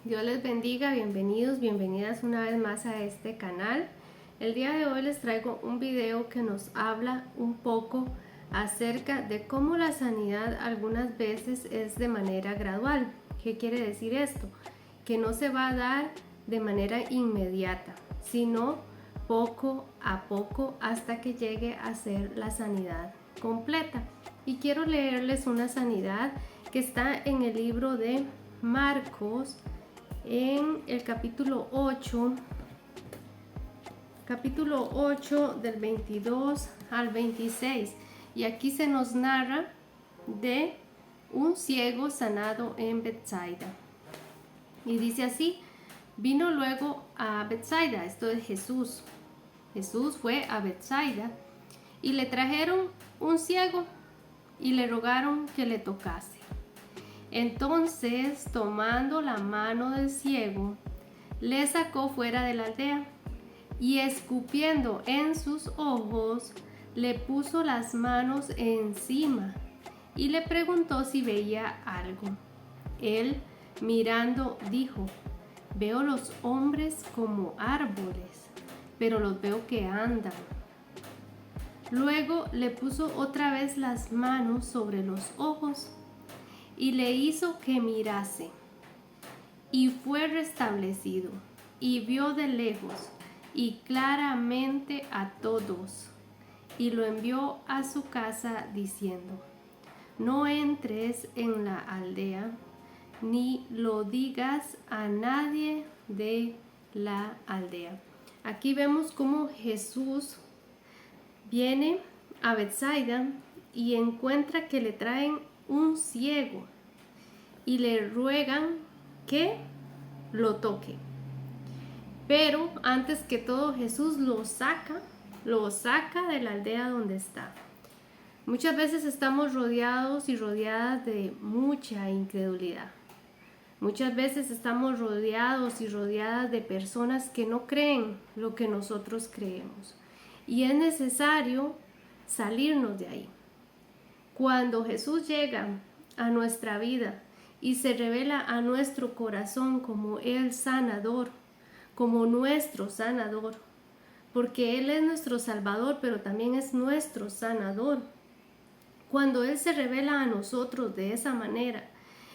Dios les bendiga, bienvenidos, bienvenidas una vez más a este canal. El día de hoy les traigo un video que nos habla un poco acerca de cómo la sanidad algunas veces es de manera gradual. ¿Qué quiere decir esto? Que no se va a dar de manera inmediata, sino poco a poco hasta que llegue a ser la sanidad completa. Y quiero leerles una sanidad que está en el libro de Marcos, en el capítulo 8 del 22 al 26, y aquí se nos narra de un ciego sanado en Betsaida. Y dice así: vino luego a Betsaida, esto es Jesús. Jesús fue a Betsaida y le trajeron un ciego y le rogaron que le tocase. Entonces, tomando la mano del ciego, le sacó fuera de la aldea y escupiendo en sus ojos, le puso las manos encima y le preguntó si veía algo. Él, mirando, dijo: veo los hombres como árboles, pero los veo que andan. Luego le puso otra vez las manos sobre los ojos y le hizo que mirase, y fue restablecido, y vio de lejos y claramente a todos, y lo envió a su casa diciendo: no entres en la aldea, ni lo digas a nadie de la aldea. Aquí vemos cómo Jesús viene a Betsaida y encuentra que le traen un ciego y le ruegan que lo toque. Pero antes que todo, Jesús lo saca de la aldea donde está. Muchas veces estamos rodeados y rodeadas de mucha incredulidad. Muchas veces estamos rodeados y rodeadas de personas que no creen lo que nosotros creemos. Y es necesario salirnos de ahí. Cuando Jesús llega a nuestra vida y se revela a nuestro corazón como el sanador, como nuestro sanador, porque Él es nuestro Salvador, pero también es nuestro sanador. Cuando Él se revela a nosotros de esa manera,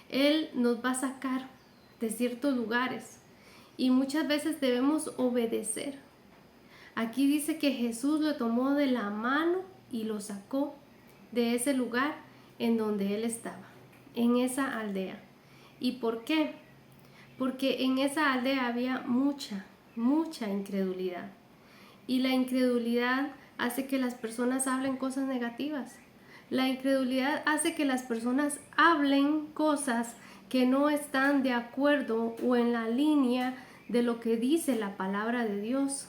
Él nos va a sacar de ciertos lugares y muchas veces debemos obedecer. Aquí dice que Jesús lo tomó de la mano y lo sacó de ese lugar en donde él estaba, en esa aldea. ¿Y por qué? Porque en esa aldea había mucha incredulidad. Y la incredulidad hace que las personas hablen cosas negativas. La incredulidad hace que las personas hablen cosas que no están de acuerdo o en la línea de lo que dice la palabra de Dios.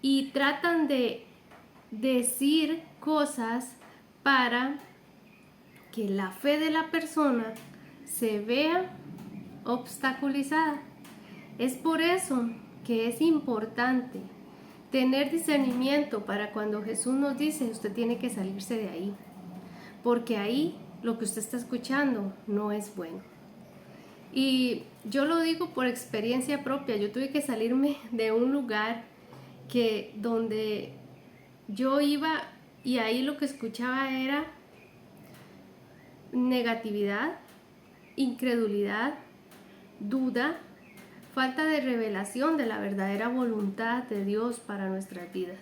Y tratan de decir cosas para que la fe de la persona se vea obstaculizada. Es por eso que es importante tener discernimiento para cuando Jesús nos dice: usted tiene que salirse de ahí, porque ahí lo que usted está escuchando no es bueno. Y yo lo digo por experiencia propia. Yo tuve que salirme de un lugar donde yo iba y ahí lo que escuchaba era negatividad, incredulidad, duda, falta de revelación de la verdadera voluntad de Dios para nuestras vidas.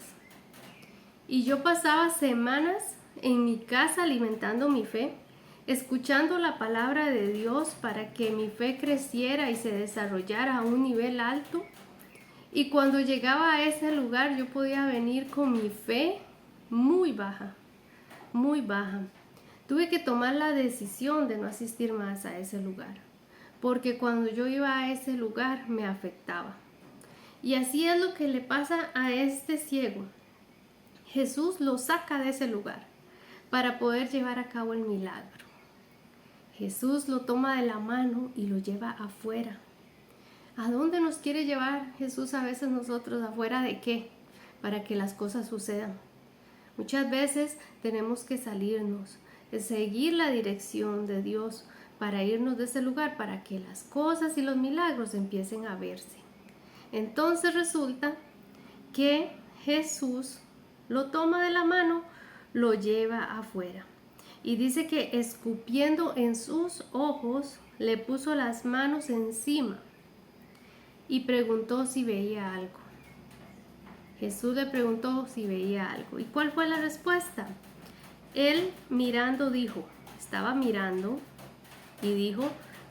Y yo pasaba semanas en mi casa alimentando mi fe, escuchando la palabra de Dios para que mi fe creciera y se desarrollara a un nivel alto. Y cuando llegaba a ese lugar yo podía venir con mi fe muy baja, muy baja. Tuve que tomar la decisión de no asistir más a ese lugar, porque cuando yo iba a ese lugar me afectaba. Y así es lo que le pasa a este ciego. Jesús lo saca de ese lugar para poder llevar a cabo el milagro. Jesús lo toma de la mano y lo lleva afuera. ¿A dónde nos quiere llevar Jesús a veces nosotros? ¿Afuera de qué? Para que las cosas sucedan. Muchas veces tenemos que salirnos, seguir la dirección de Dios para irnos de ese lugar, para que las cosas y los milagros empiecen a verse. Entonces resulta que Jesús lo toma de la mano, lo lleva afuera. Y dice que escupiendo en sus ojos, le puso las manos encima y preguntó si veía algo. Jesús le preguntó si veía algo. ¿Y cuál fue la respuesta? Él mirando dijo, estaba mirando y dijo,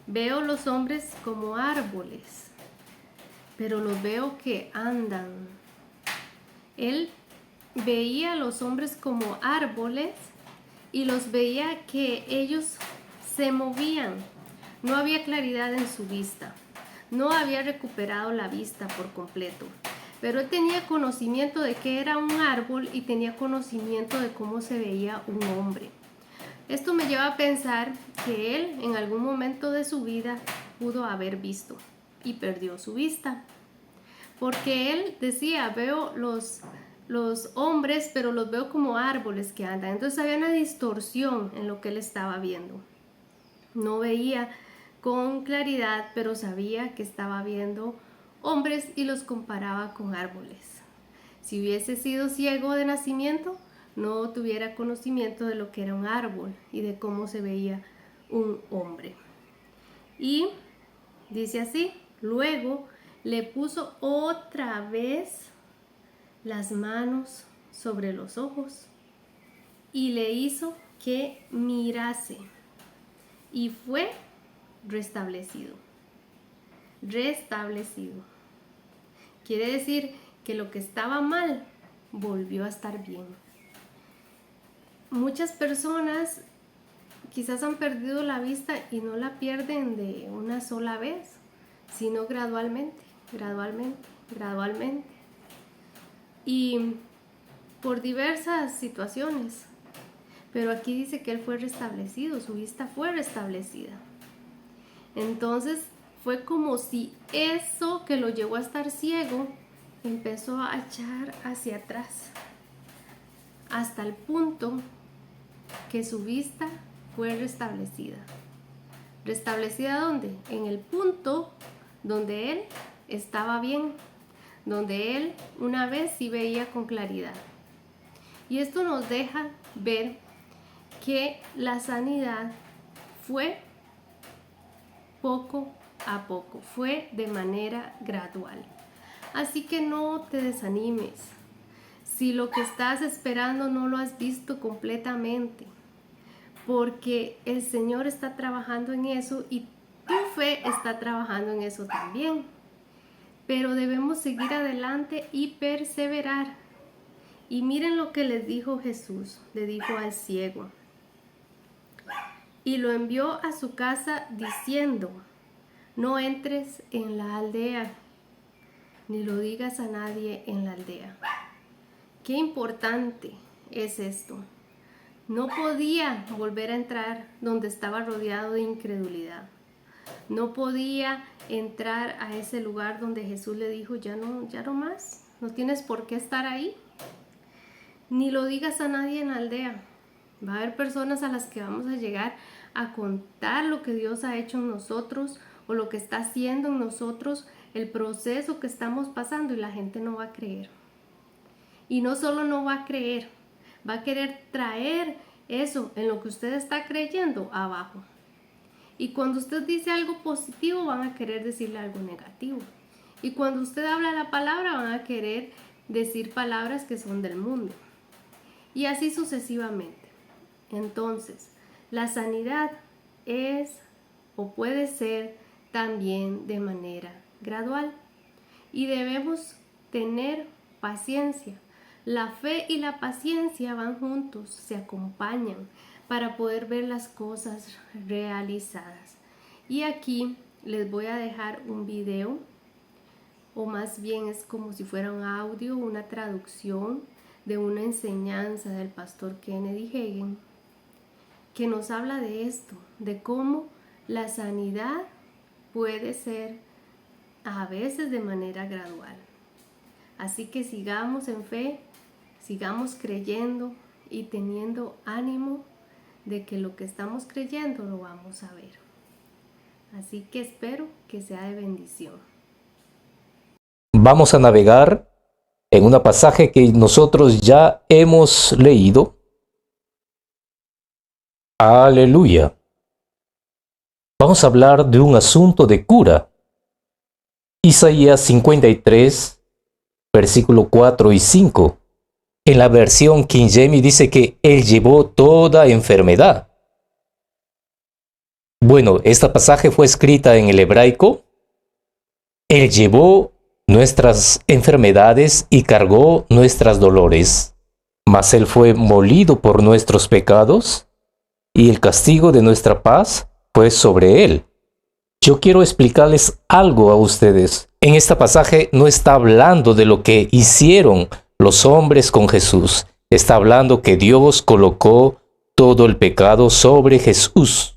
veo los hombres como árboles, pero los veo que andan. Él veía a los hombres como árboles y los veía que ellos se movían. No había claridad en su vista. No había recuperado la vista por completo. Pero él tenía conocimiento de que era un árbol y tenía conocimiento de cómo se veía un hombre. Esto me lleva a pensar que él en algún momento de su vida pudo haber visto y perdió su vista. Porque él decía, veo los hombres, pero los veo como árboles que andan. Entonces había una distorsión en lo que él estaba viendo. No veía con claridad, pero sabía que estaba viendo hombres y los comparaba con árboles. Si hubiese sido ciego de nacimiento, no tuviera conocimiento de lo que era un árbol y de cómo se veía un hombre. Y dice así, luego le puso otra vez las manos sobre los ojos y le hizo que mirase y fue restablecido. Restablecido. Quiere decir que lo que estaba mal volvió a estar bien. Muchas personas quizás han perdido la vista y no la pierden de una sola vez, sino gradualmente, gradualmente, gradualmente. Y por diversas situaciones. Pero aquí dice que él fue restablecido, su vista fue restablecida. Entonces fue como si eso que lo llevó a estar ciego empezó a echar hacia atrás, hasta el punto que su vista fue restablecida. ¿Restablecida dónde? En el punto donde él estaba bien, donde él una vez sí veía con claridad. Y esto nos deja ver que la sanidad fue poco a poco, fue de manera gradual. Así que no te desanimes. Si lo que estás esperando no lo has visto completamente, porque el Señor está trabajando en eso y tu fe está trabajando en eso también. Pero debemos seguir adelante y perseverar. Y miren lo que les dijo Jesús, le dijo al ciego. Y lo envió a su casa diciendo, no entres en la aldea, ni lo digas a nadie en la aldea. Qué importante es esto. No podía volver a entrar donde estaba rodeado de incredulidad. No podía entrar a ese lugar donde Jesús le dijo, ya no más, no tienes por qué estar ahí. Ni lo digas a nadie en la aldea. Va a haber personas a las que vamos a llegar a contar lo que Dios ha hecho en nosotros o lo que está haciendo en nosotros, el proceso que estamos pasando y la gente no va a creer. Y no solo no va a creer, va a querer traer eso en lo que usted está creyendo abajo. Y cuando usted dice algo positivo van a querer decirle algo negativo. Y cuando usted habla la palabra van a querer decir palabras que son del mundo. Y así sucesivamente. Entonces, la sanidad es o puede ser también de manera gradual. Y debemos tener paciencia. La fe y la paciencia van juntos, se acompañan para poder ver las cosas realizadas. Y aquí les voy a dejar un video, o más bien es como si fuera un audio, una traducción de una enseñanza del pastor Kennedy Hagin, que nos habla de esto, de cómo la sanidad puede ser a veces de manera gradual. Así que sigamos en fe, sigamos creyendo y teniendo ánimo de que lo que estamos creyendo lo vamos a ver. Así que espero que sea de bendición. Vamos a navegar en un pasaje que nosotros ya hemos leído. Aleluya. Vamos a hablar de un asunto de cura. Isaías 53, versículo 4 y 5. En la versión King James dice que Él llevó toda enfermedad. Bueno, esta pasaje fue escrita en el hebraico. Él llevó nuestras enfermedades y cargó nuestros dolores. Mas Él fue molido por nuestros pecados, y el castigo de nuestra paz fue sobre Él. Yo quiero explicarles algo a ustedes. En este pasaje no está hablando de lo que hicieron los hombres con Jesús. Está hablando que Dios colocó todo el pecado sobre Jesús.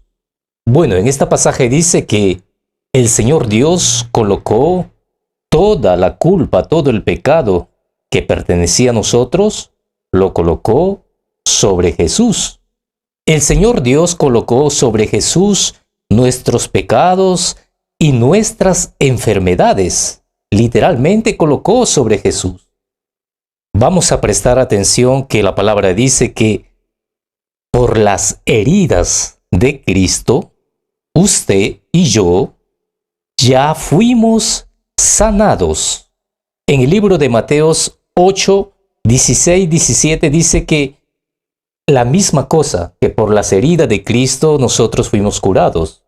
Bueno, en este pasaje dice que el Señor Dios colocó toda la culpa, todo el pecado que pertenecía a nosotros, lo colocó sobre Jesús. El Señor Dios colocó sobre Jesús nuestros pecados y nuestras enfermedades. Literalmente colocó sobre Jesús. Vamos a prestar atención que la palabra dice que por las heridas de Cristo, usted y yo ya fuimos sanados. En el libro de Mateos 8, 16, 17 dice que la misma cosa, que por las heridas de Cristo nosotros fuimos curados.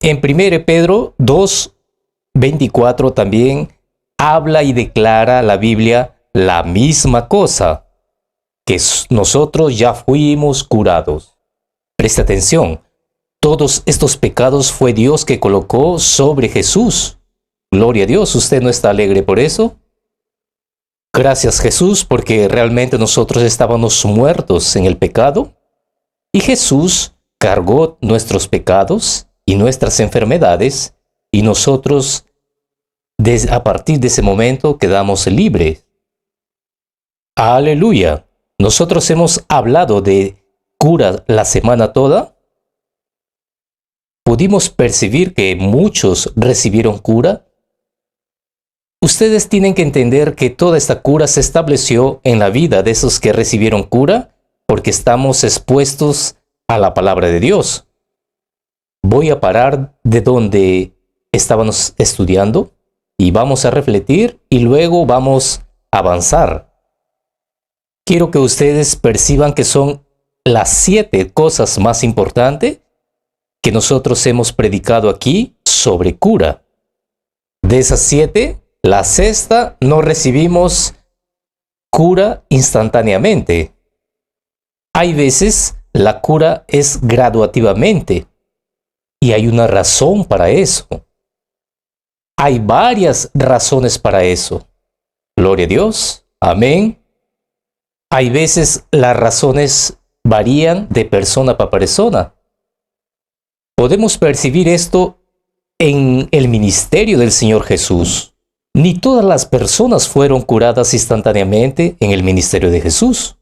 En 1 Pedro 2, 24 también habla y declara la Biblia la misma cosa, que nosotros ya fuimos curados. Preste atención, todos estos pecados fue Dios que colocó sobre Jesús. Gloria a Dios, ¿usted no está alegre por eso? Gracias Jesús, porque realmente nosotros estábamos muertos en el pecado y Jesús cargó nuestros pecados y nuestras enfermedades y nosotros a partir de ese momento quedamos libres. Aleluya. Nosotros hemos hablado de cura la semana toda. Pudimos percibir que muchos recibieron cura. Ustedes tienen que entender que toda esta cura se estableció en la vida de esos que recibieron cura porque estamos expuestos a la palabra de Dios. Voy a parar de donde estábamos estudiando y vamos a refletir y luego vamos a avanzar. Quiero que ustedes perciban que son las 7 cosas más importantes que nosotros hemos predicado aquí sobre cura. De esas 7, la sexta no recibimos cura instantáneamente. Hay veces la cura es graduativamente y hay una razón para eso. Hay varias razones para eso. Gloria a Dios. Amén. Hay veces las razones varían de persona para persona. Podemos percibir esto en el ministerio del Señor Jesús. Ni todas las personas fueron curadas instantáneamente en el ministerio de Jesús.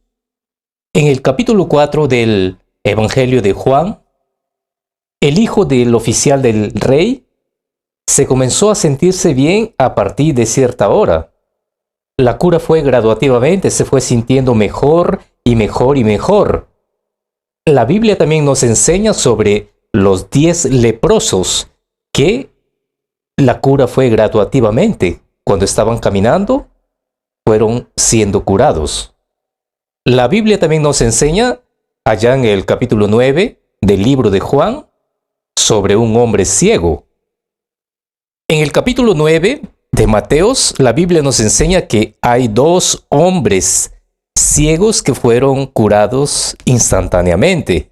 En el capítulo 4 del Evangelio de Juan, el hijo del oficial del rey se comenzó a sentirse bien a partir de cierta hora. La cura fue graduativamente, se fue sintiendo mejor y mejor y mejor. La Biblia también nos enseña sobre los 10 leprosos, que la cura fue graduativamente. Cuando estaban caminando, fueron siendo curados. La Biblia también nos enseña, allá en el capítulo 9 del libro de Juan, sobre un hombre ciego. En el capítulo 9 de Mateos, la Biblia nos enseña que hay 2 hombres ciegos que fueron curados instantáneamente.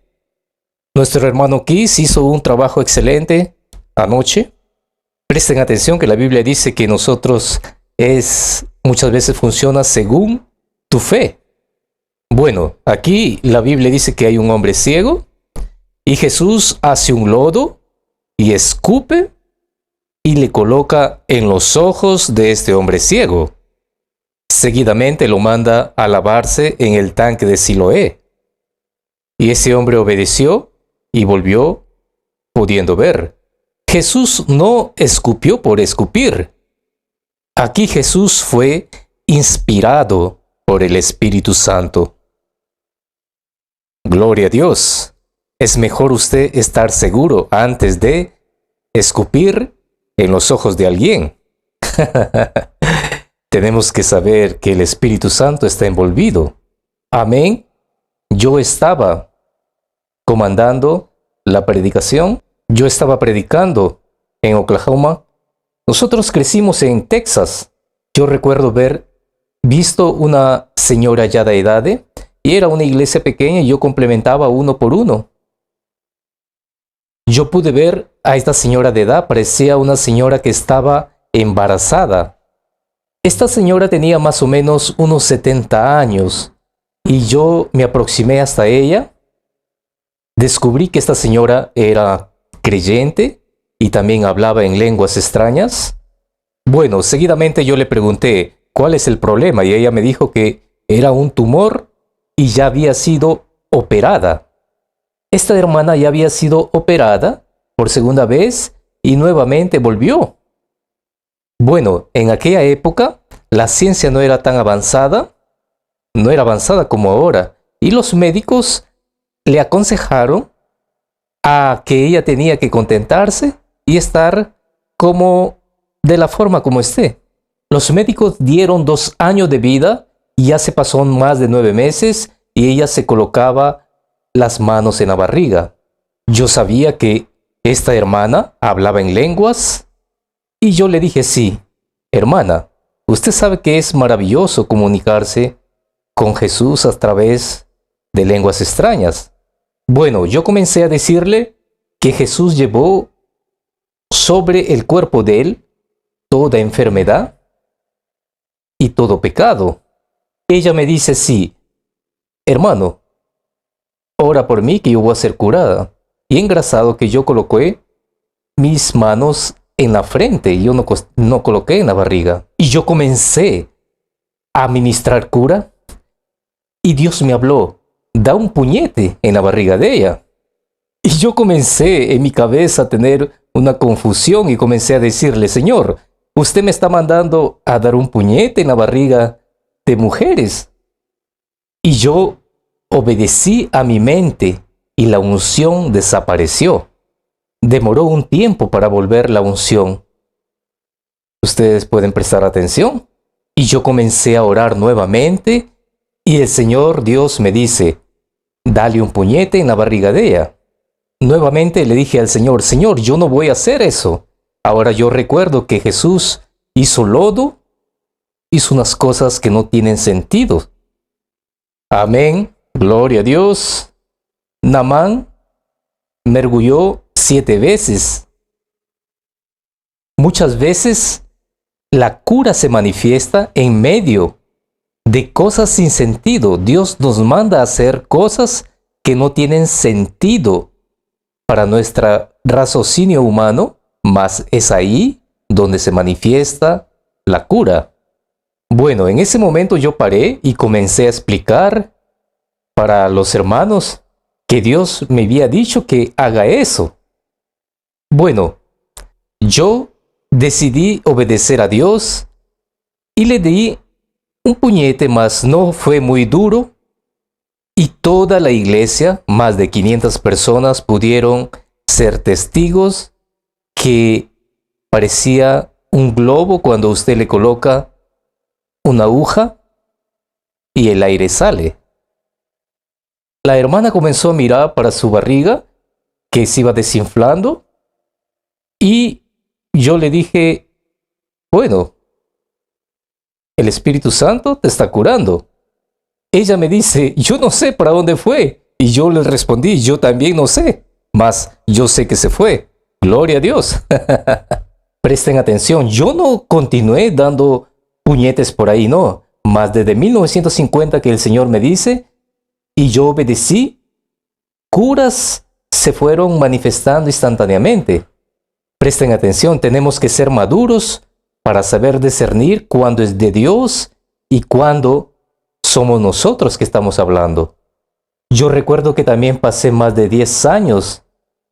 Nuestro hermano Kiss hizo un trabajo excelente anoche. Presten atención que la Biblia dice que nosotros muchas veces funciona según tu fe. Bueno, aquí la Biblia dice que hay un hombre ciego y Jesús hace un lodo y escupe y le coloca en los ojos de este hombre ciego. Seguidamente lo manda a lavarse en el tanque de Siloé. Y ese hombre obedeció y volvió pudiendo ver. Jesús no escupió por escupir. Aquí Jesús fue inspirado por el Espíritu Santo. Gloria a Dios. Es mejor usted estar seguro antes de escupir en los ojos de alguien. Tenemos que saber que el Espíritu Santo está envolvido. Amén. Yo estaba comandando la predicación. Yo estaba predicando en Oklahoma. Nosotros crecimos en Texas. Yo recuerdo haber visto una señora ya de edad y era una iglesia pequeña y yo complementaba uno por uno. Yo pude ver a esta señora de edad, parecía una señora que estaba embarazada. Esta señora tenía más o menos unos 70 años y yo me aproximé hasta ella. Descubrí que esta señora era creyente y también hablaba en lenguas extrañas. Bueno, seguidamente yo le pregunté, ¿cuál es el problema? Y ella me dijo que era un tumor y ya había sido operada. Esta hermana ya había sido operada por segunda vez y nuevamente volvió. Bueno, en aquella época la ciencia no era tan avanzada, no era avanzada como ahora, y los médicos le aconsejaron a que ella tenía que contentarse y estar como de la forma como esté. Los médicos dieron 2 años de vida y ya se pasó más de 9 meses y ella se colocaba las manos en la barriga. Yo sabía que esta hermana hablaba en lenguas y yo le dije, sí, hermana, usted sabe que es maravilloso comunicarse con Jesús a través de lenguas extrañas. Bueno, yo comencé a decirle que Jesús llevó sobre el cuerpo de él toda enfermedad y todo pecado. Ella me dice, sí, hermano, ora por mí que yo voy a ser curada. Y engrasado que yo coloqué mis manos en la frente, yo no coloqué en la barriga. Y yo comencé a ministrar cura y Dios me habló, da un puñete en la barriga de ella. Y yo comencé en mi cabeza a tener una confusión y comencé a decirle, Señor, usted me está mandando a dar un puñete en la barriga de mujeres. Y yo obedecí a mi mente y la unción desapareció. Demoró un tiempo para volver la unción. Ustedes pueden prestar atención. Y yo comencé a orar nuevamente y el Señor Dios me dice, dale un puñete en la barriga de ella. Nuevamente le dije al Señor, Señor, yo no voy a hacer eso. Ahora yo recuerdo que Jesús hizo lodo, hizo unas cosas que no tienen sentido. Amén, gloria a Dios. Naamán mergulhó 7 veces. Muchas veces la cura se manifiesta en medio de cosas sin sentido. Dios nos manda a hacer cosas que no tienen sentido para nuestro raciocinio humano, mas es ahí donde se manifiesta la cura. Bueno, en ese momento yo paré y comencé a explicar para los hermanos que Dios me había dicho que haga eso. Bueno, yo decidí obedecer a Dios y le di un puñete, mas no fue muy duro. Y toda la iglesia, más de 500 personas, pudieron ser testigos que parecía un globo cuando usted le coloca una aguja y el aire sale. La hermana comenzó a mirar para su barriga, que se iba desinflando, y yo le dije, bueno, el Espíritu Santo te está curando. Ella me dice, yo no sé para dónde fue. Y yo le respondí, yo también no sé, mas yo sé que se fue. Gloria a Dios. Presten atención, yo no continué dando puñetes por ahí, no. Mas desde 1950 que el Señor me dice, y yo obedecí, curas se fueron manifestando instantáneamente. Presten atención, tenemos que ser maduros para saber discernir cuándo es de Dios y cuándo somos nosotros que estamos hablando. Yo recuerdo que también pasé más de 10 años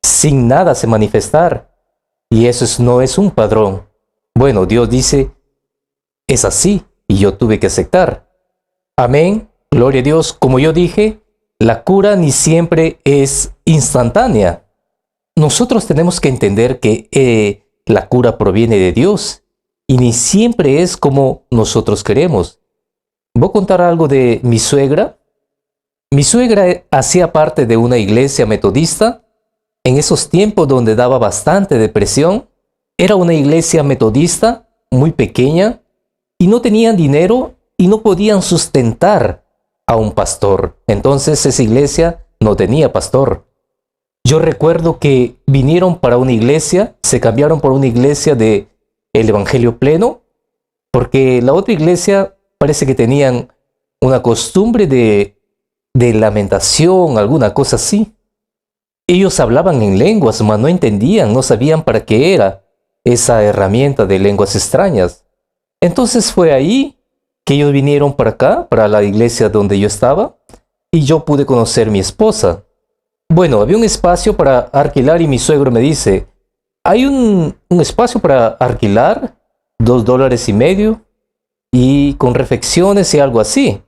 sin nada se manifestar. Y no es un padrón. Bueno, Dios dice, es así, y yo tuve que aceptar. Amén, gloria a Dios. Como yo dije, la cura ni siempre es instantánea. Nosotros tenemos que entender que la cura proviene de Dios y ni siempre es como nosotros queremos. Voy a contar algo de mi suegra. Mi suegra hacía parte de una iglesia metodista en esos tiempos donde daba bastante depresión. Era una iglesia metodista muy pequeña y no tenían dinero y no podían sustentar a un pastor. Entonces esa iglesia no tenía pastor. Yo recuerdo que vinieron para una iglesia, se cambiaron por una iglesia de el Evangelio Pleno, porque la otra iglesia parece que tenían una costumbre de lamentación, alguna cosa así. Ellos hablaban en lenguas, mas no entendían, no sabían para qué era esa herramienta de lenguas extrañas. Entonces fue ahí que ellos vinieron para acá, para la iglesia donde yo estaba, y yo pude conocer a mi esposa. Bueno, había un espacio para alquilar y mi suegro me dice, hay un espacio para alquilar, $2.50 y con reflexiones y algo así.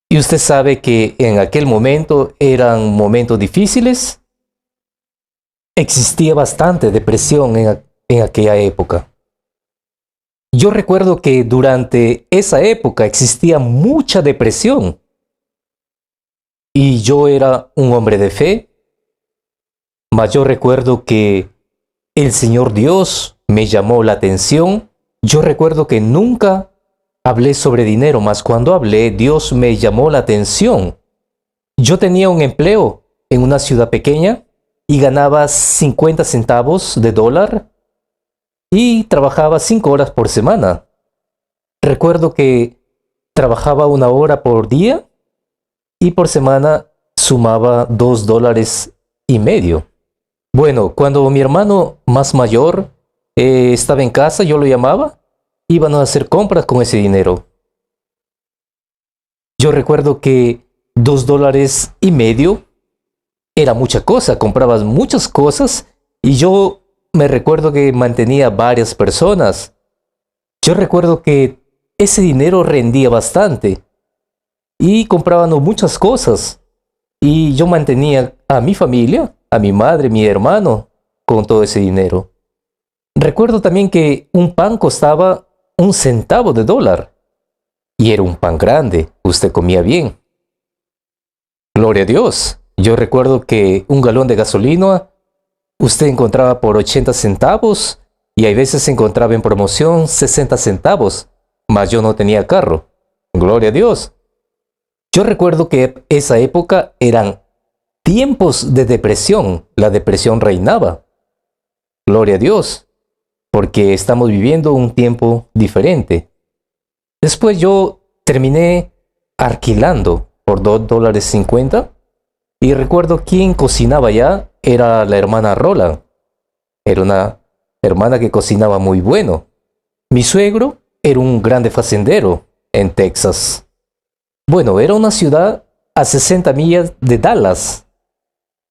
Y usted sabe que en aquel momento eran momentos difíciles. Existía bastante depresión en aquella época. Yo recuerdo que durante esa época existía mucha depresión. Y yo era un hombre de fe, mas yo recuerdo que el Señor Dios me llamó la atención. Yo recuerdo que nunca hablé sobre dinero, mas cuando hablé, Dios me llamó la atención. Yo tenía un empleo en una ciudad pequeña y ganaba 50 centavos de dólar y trabajaba 5 horas por semana. Recuerdo que trabajaba 1 hora por día y por semana sumaba $2.50. Bueno, cuando mi hermano más mayor estaba en casa, yo lo llamaba, iban a hacer compras con ese dinero. Yo recuerdo que $2.50 era mucha cosa, comprabas muchas cosas y yo me recuerdo que mantenía varias personas. Yo recuerdo que ese dinero rendía bastante y compraban muchas cosas y yo mantenía a mi familia, a mi madre, mi hermano con todo ese dinero. Recuerdo también que un pan costaba 1 centavo de dólar y era un pan grande, usted comía bien. Gloria a Dios. Yo recuerdo que un galón de gasolina usted encontraba por 80 centavos y hay veces se encontraba en promoción 60 centavos, mas yo no tenía carro. Gloria a Dios. Yo recuerdo que esa época eran tiempos de depresión. La depresión reinaba. Gloria a Dios, porque estamos viviendo un tiempo diferente. Después yo terminé alquilando por $2.50 y recuerdo quién cocinaba ya era la hermana Roland. Era una hermana que cocinaba muy bueno. Mi suegro era un grande fazendero en Texas. Bueno, era una ciudad a 60 millas de Dallas.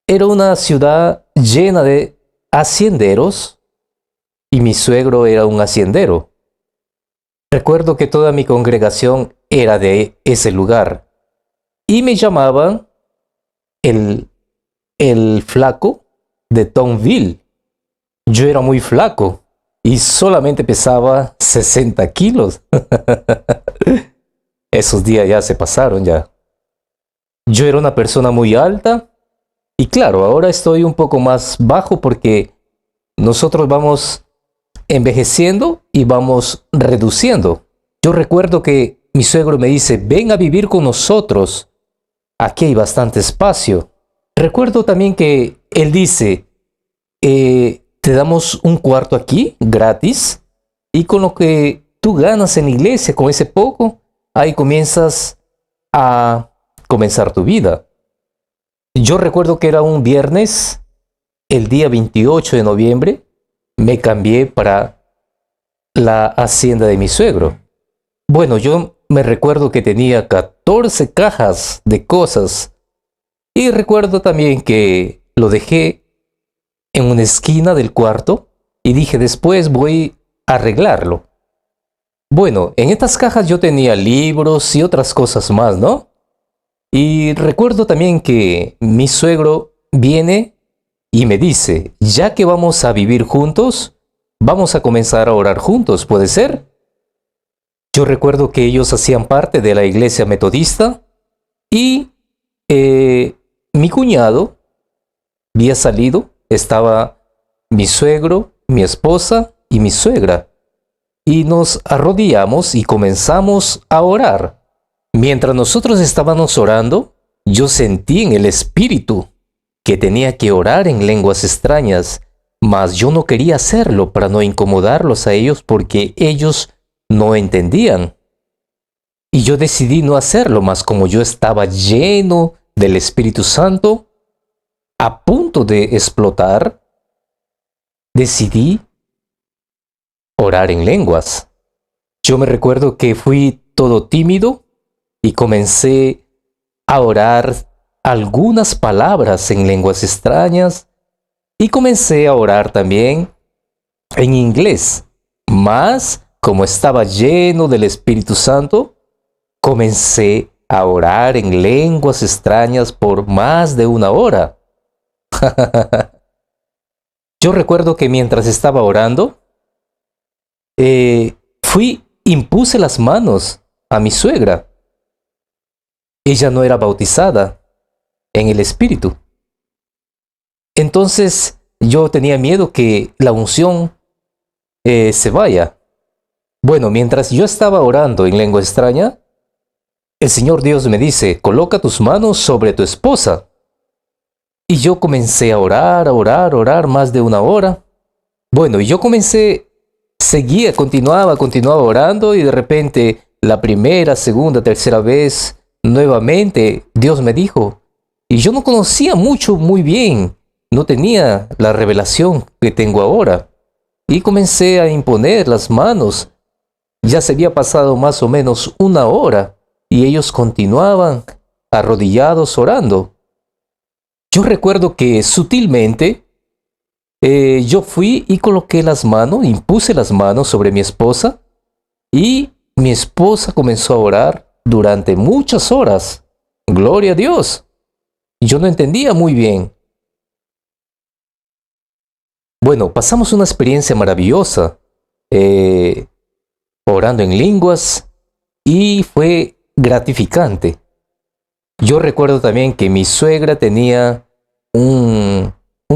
Era una ciudad llena de hacienderos y mi suegro era un haciendero. Recuerdo que toda mi congregación era de ese lugar y me llamaban el flaco de Tonville. Yo era muy flaco y solamente pesaba 60 kilos. Esos días ya se pasaron ya. Yo era una persona muy alta y claro, ahora estoy un poco más bajo porque nosotros vamos envejeciendo y vamos reduciendo. Yo recuerdo que mi suegro me dice, ven a vivir con nosotros. Aquí hay bastante espacio. Recuerdo también que él dice, te damos un cuarto aquí gratis y con lo que tú ganas en la iglesia, con ese poco, ahí comienzas a comenzar tu vida. Yo recuerdo que era un viernes, el día 28 de noviembre, me cambié para la hacienda de mi suegro. Bueno, yo me recuerdo que tenía 14 cajas de cosas y recuerdo también que lo dejé en una esquina del cuarto y dije, después voy a arreglarlo. Bueno, en estas cajas yo tenía libros y otras cosas más, ¿no? Y recuerdo también que mi suegro viene y me dice, ya que vamos a vivir juntos, vamos a comenzar a orar juntos, ¿puede ser? Yo recuerdo que ellos hacían parte de la iglesia metodista y mi cuñado había salido, estaba mi suegro, mi esposa y mi suegra. Y nos arrodillamos y comenzamos a orar. Mientras nosotros estábamos orando, yo sentí en el espíritu que tenía que orar en lenguas extrañas, mas yo no quería hacerlo para no incomodarlos a ellos porque ellos no entendían. Y yo decidí no hacerlo, mas como yo estaba lleno del Espíritu Santo, a punto de explotar, decidí orar en lenguas. Yo me recuerdo que fui todo tímido y comencé a orar algunas palabras en lenguas extrañas y comencé a orar también en inglés. Mas, como estaba lleno del Espíritu Santo, comencé a orar en lenguas extrañas por más de una hora. Yo recuerdo que mientras estaba orando, impuse las manos a mi suegra. Ella no era bautizada en el Espíritu. Entonces yo tenía miedo que la unción se vaya. Bueno, mientras yo estaba orando en lengua extraña, el Señor Dios me dice, coloca tus manos sobre tu esposa. Y yo comencé a orar más de una hora. Bueno, y yo continuaba orando y de repente la primera, segunda, tercera vez, nuevamente Dios me dijo, y yo no conocía muy bien, no tenía la revelación que tengo ahora. Y comencé a imponer las manos. Ya se había pasado más o menos una hora y ellos continuaban arrodillados orando. Yo recuerdo que sutilmente yo fui y impuse las manos sobre mi esposa y mi esposa comenzó a orar durante muchas horas. Gloria a Dios. Yo no entendía muy bien. Bueno, pasamos una experiencia maravillosa orando en lenguas y fue gratificante. Yo recuerdo también que mi suegra tenía un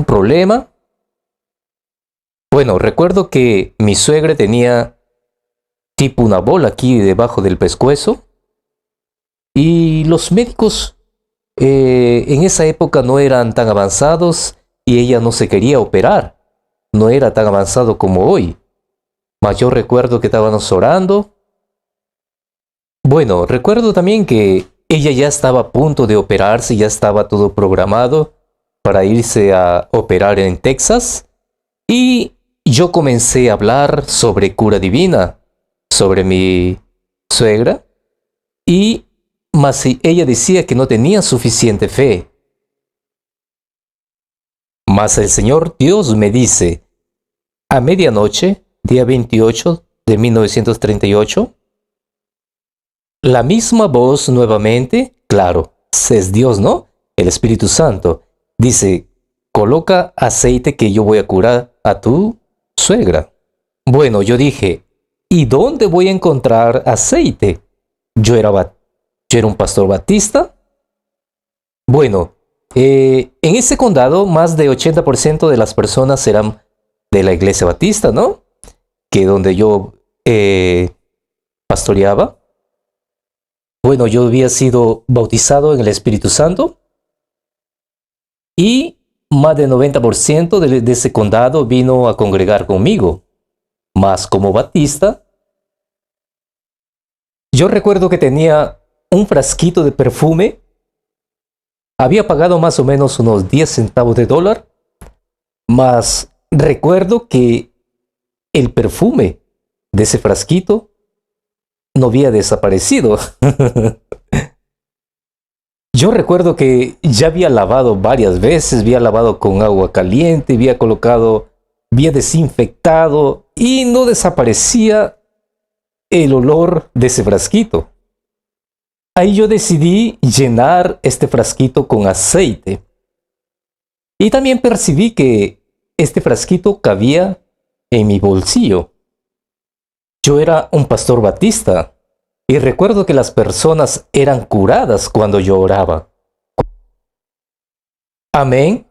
problema. Bueno, recuerdo que mi suegra tenía tipo una bola aquí debajo del pescuezo y los médicos en esa época no eran tan avanzados y ella no se quería operar. No era tan avanzado como hoy. Mas yo recuerdo que estábamos orando. Bueno, recuerdo también que ella ya estaba a punto de operarse, ya estaba todo programado para irse a operar en Texas. Y yo comencé a hablar sobre cura divina, sobre mi suegra. Mas ella decía que no tenía suficiente fe. Mas el Señor Dios me dice, a medianoche, día 28 de 1938, la misma voz nuevamente, claro, es Dios, ¿no? El Espíritu Santo, dice, coloca aceite que yo voy a curar a tu suegra. Bueno, yo dije, ¿y dónde voy a encontrar aceite? Yo era un pastor batista. Bueno, en ese condado, más de 80% de las personas eran de la iglesia batista, ¿no? Que donde yo pastoreaba. Bueno, yo había sido bautizado en el Espíritu Santo y más del 90% de ese condado vino a congregar conmigo. Mas como batista, yo recuerdo que tenía un frasquito de perfume. Había pagado más o menos unos 10 centavos de dólar. Mas recuerdo que el perfume de ese frasquito no había desaparecido. Yo recuerdo que ya había lavado varias veces, había lavado con agua caliente, había desinfectado y no desaparecía el olor de ese frasquito. Ahí yo decidí llenar este frasquito con aceite. Y también percibí que este frasquito cabía en mi bolsillo. Yo era un pastor batista y recuerdo que las personas eran curadas cuando yo oraba. Amén.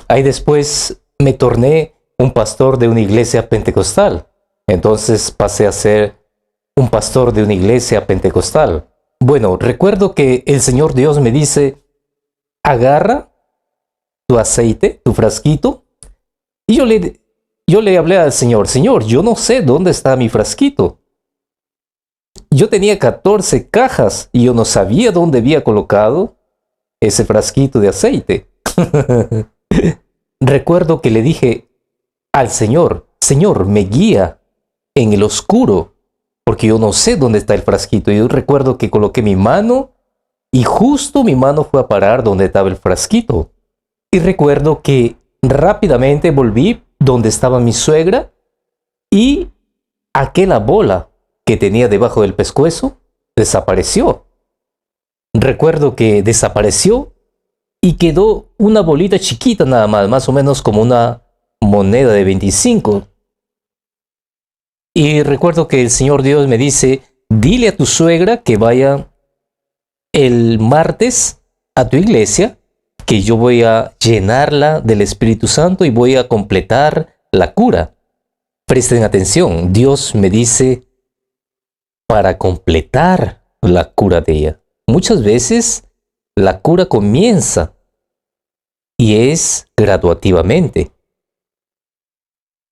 Ahí después me torné un pastor de una iglesia pentecostal. Entonces pasé a ser un pastor de una iglesia pentecostal. Bueno, recuerdo que el Señor Dios me dice, agarra tu aceite, tu frasquito. Y yo le hablé al Señor, Señor, yo no sé dónde está mi frasquito. Yo tenía 14 cajas y yo no sabía dónde había colocado ese frasquito de aceite. Recuerdo que le dije al Señor, Señor, me guía en el oscuro, porque yo no sé dónde está el frasquito. Y yo recuerdo que coloqué mi mano y justo mi mano fue a parar donde estaba el frasquito. Y recuerdo que rápidamente volví donde estaba mi suegra y aquella bola que tenía debajo del pescuezo desapareció. Recuerdo que desapareció y quedó una bolita chiquita nada más o menos como una moneda de 25. Y recuerdo que el Señor Dios me dice, dile a tu suegra que vaya el martes a tu iglesia, que yo voy a llenarla del Espíritu Santo y voy a completar la cura. Presten atención, Dios me dice para completar la cura de ella. Muchas veces la cura comienza y es graduativamente.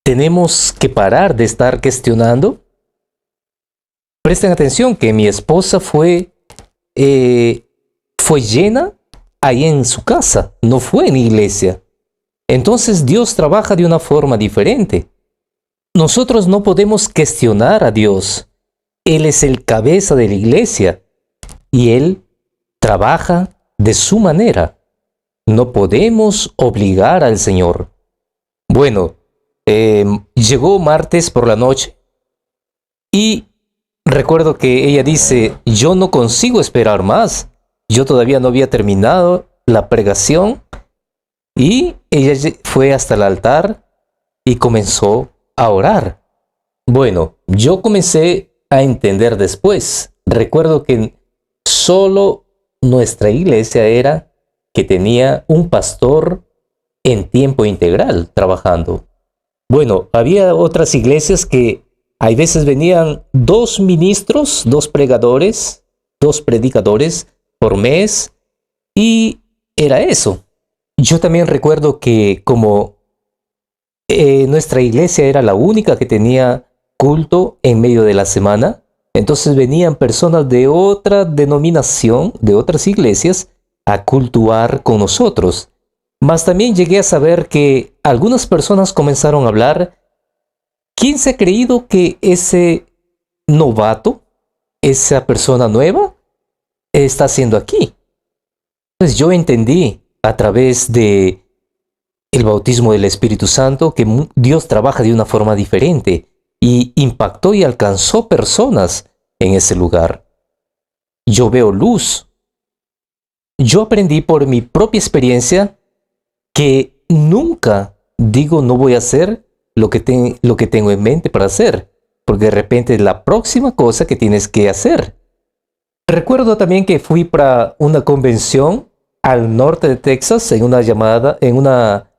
Tenemos que parar de estar cuestionando. Presten atención que mi esposa fue llena ahí en su casa, no fue en iglesia. Entonces Dios trabaja de una forma diferente. Nosotros no podemos cuestionar a Dios. Él es el cabeza de la iglesia y Él trabaja de su manera. No podemos obligar al Señor. Bueno, llegó martes por la noche y recuerdo que ella dice, yo no consigo esperar más. Yo todavía no había terminado la pregación y ella fue hasta el altar y comenzó a orar. Bueno, yo comencé a entender después. Recuerdo que solo nuestra iglesia era que tenía un pastor en tiempo integral trabajando. Bueno, había otras iglesias que hay veces venían 2 ministros, 2 pregadores, 2 predicadores por mes y era eso. Yo también recuerdo que como nuestra iglesia era la única que tenía culto en medio de la semana, entonces venían personas de otra denominación, de otras iglesias, a cultuar con nosotros. Mas también llegué a saber que algunas personas comenzaron a hablar, ¿quién se ha creído que ese novato, esa persona nueva, está haciendo aquí? Pues yo entendí a través de el bautismo del Espíritu Santo que Dios trabaja de una forma diferente y impactó y alcanzó personas en ese lugar. Yo veo luz. Yo aprendí por mi propia experiencia que nunca digo no voy a hacer lo que tengo en mente para hacer, porque de repente es la próxima cosa que tienes que hacer. Recuerdo también que fui para una convención al norte de Texas, en una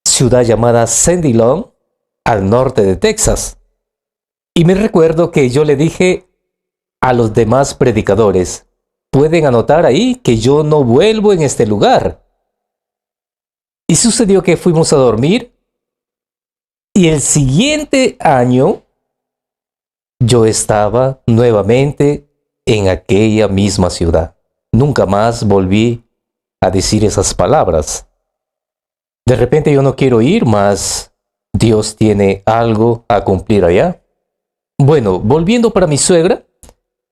ciudad llamada Sandy Long, al norte de Texas. Y me recuerdo que yo le dije a los demás predicadores, pueden anotar ahí que yo no vuelvo en este lugar. Y sucedió que fuimos a dormir y el siguiente año yo estaba nuevamente en aquella misma ciudad. Nunca más volví a decir esas palabras. De repente yo no quiero ir más. Dios tiene algo a cumplir allá. Bueno, volviendo para mi suegra,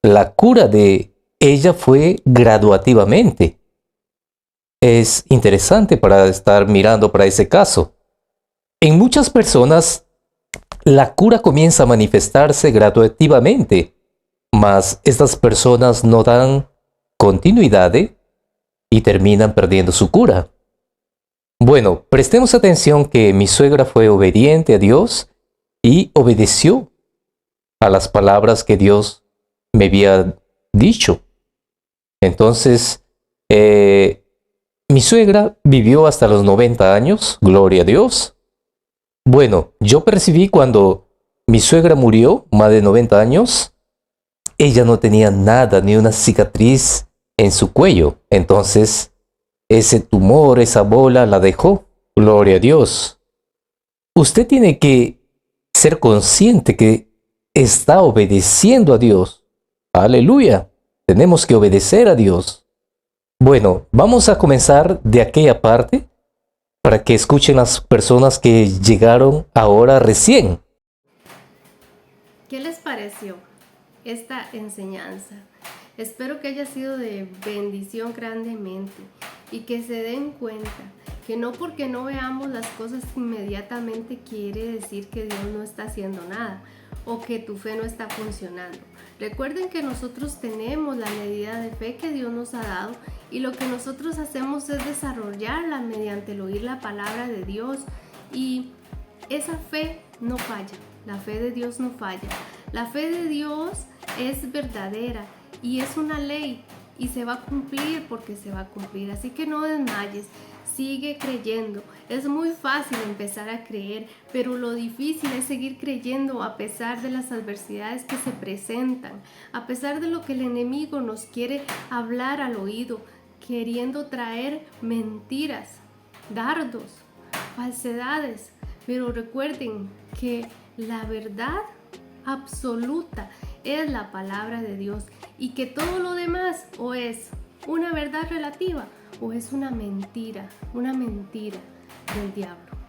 la cura de ella fue graduativamente. es interesante para estar mirando para ese caso. En muchas personas, la cura comienza a manifestarse graduativamente, mas estas personas no dan continuidad y terminan perdiendo su cura. Bueno, prestemos atención que mi suegra fue obediente a Dios y obedeció a las palabras que Dios me había dicho. Entonces, mi suegra vivió hasta los 90 años, gloria a Dios. Bueno, yo percibí cuando mi suegra murió, más de 90 años, ella no tenía nada, ni una cicatriz en su cuello. Entonces, ese tumor, esa bola la dejó, gloria a Dios. Usted tiene que ser consciente que está obedeciendo a Dios. Aleluya, tenemos que obedecer a Dios. Bueno, vamos a comenzar de aquella parte para que escuchen las personas que llegaron ahora recién. ¿Qué les pareció esta enseñanza? Espero que haya sido de bendición grandemente y que se den cuenta que no porque no veamos las cosas inmediatamente quiere decir que Dios no está haciendo nada o que tu fe no está funcionando. Recuerden que nosotros tenemos la medida de fe que Dios nos ha dado y lo que nosotros hacemos es desarrollarla mediante el oír la palabra de Dios, y esa fe no falla, la fe de Dios no falla. La fe de Dios es verdadera y es una ley y se va a cumplir porque se va a cumplir. Así que no desmayes, sigue creyendo. Es muy fácil empezar a creer, pero lo difícil es seguir creyendo a pesar de las adversidades que se presentan, a pesar de lo que el enemigo nos quiere hablar al oído, queriendo traer mentiras, dardos, falsedades. Pero recuerden que la verdad absoluta es la palabra de Dios y que todo lo demás o es una verdad relativa o es una mentira del diablo.